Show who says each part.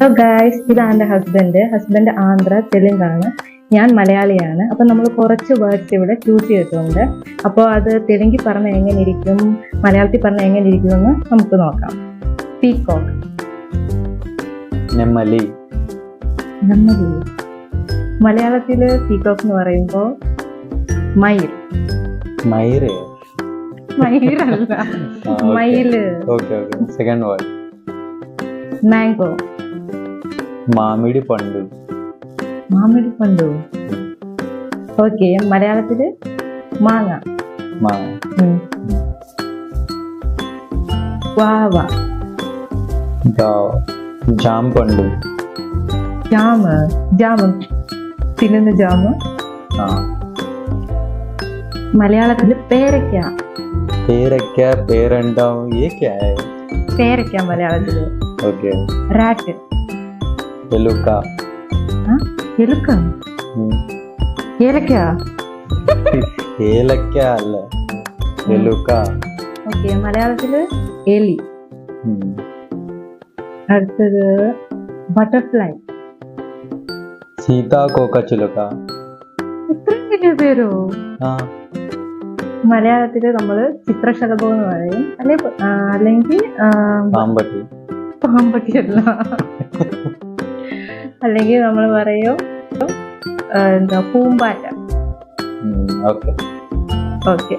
Speaker 1: Hello guys, ഇതാണ് എൻ്റെ husband Andhra തെലുങ്കാണ്, ഞാൻ മലയാളിയാണ്. അപ്പം നമ്മൾ കുറച്ച് വേർഡ്സ് ഇവിടെ ചൂസ് ചെയ്തിട്ടുണ്ട്. അപ്പോൾ അത് തെലുങ്കിൽ പറഞ്ഞാൽ എങ്ങനെ ഇരിക്കും, മലയാളത്തിൽ പറഞ്ഞാൽ എങ്ങനെ ഇരിക്കുമെന്ന് നമുക്ക് നോക്കാം. പീകോക്ക്,
Speaker 2: നെമ്മലി.
Speaker 1: നെമ്മലി. മലയാളത്തിൽ പീകോക്ക് എന്ന് പറയുമ്പോൾ മയിൽ.
Speaker 2: മയിര്.
Speaker 1: മയിലല്ല, മയില്.
Speaker 2: Okay okay. Second word
Speaker 1: mango.
Speaker 2: മാമിടി പണ്ട്.
Speaker 1: മാമിടി പണ്ടു. ഓക്കെ, മലയാളത്തില് മാങ്ങ. വാവ.
Speaker 2: ജാം പണ്ട്.
Speaker 1: ജാമ്. ജാമ് തിന്നുന്ന ജാമ്. മലയാളത്തില് പേരയ്ക്ക.
Speaker 2: പേരയ്ക്ക, പേരണ്ടാവും.
Speaker 1: പേരയ്ക്ക മലയാളത്തില്.
Speaker 2: ഓക്കെ.
Speaker 1: റാറ്റ്.
Speaker 2: എലുക്ക.
Speaker 1: എലുക്ക. ഏലക്ക.
Speaker 2: ഏലക്ക അല്ല, എലുക്ക.
Speaker 1: ഓക്കെ, മലയാളത്തില് എലി. അടുത്തത് ബട്ടർഫ്ലൈ.
Speaker 2: സീതാകോക്കച്ചിലുക്ക.
Speaker 1: ഇത്രയും വലിയ പേരോ? മലയാളത്തില് നമ്മള് ചിത്രശലഭം എന്ന് പറയും, അല്ലെങ്കിൽ
Speaker 2: പാമ്പട്ടി.
Speaker 1: പാമ്പട്ടിയല്ല. അല്ലെങ്കിൽ നമ്മൾ പറയും എന്താ, പൂമ്പാറ്റ.
Speaker 2: ഓക്കെ.
Speaker 1: ഓക്കെ.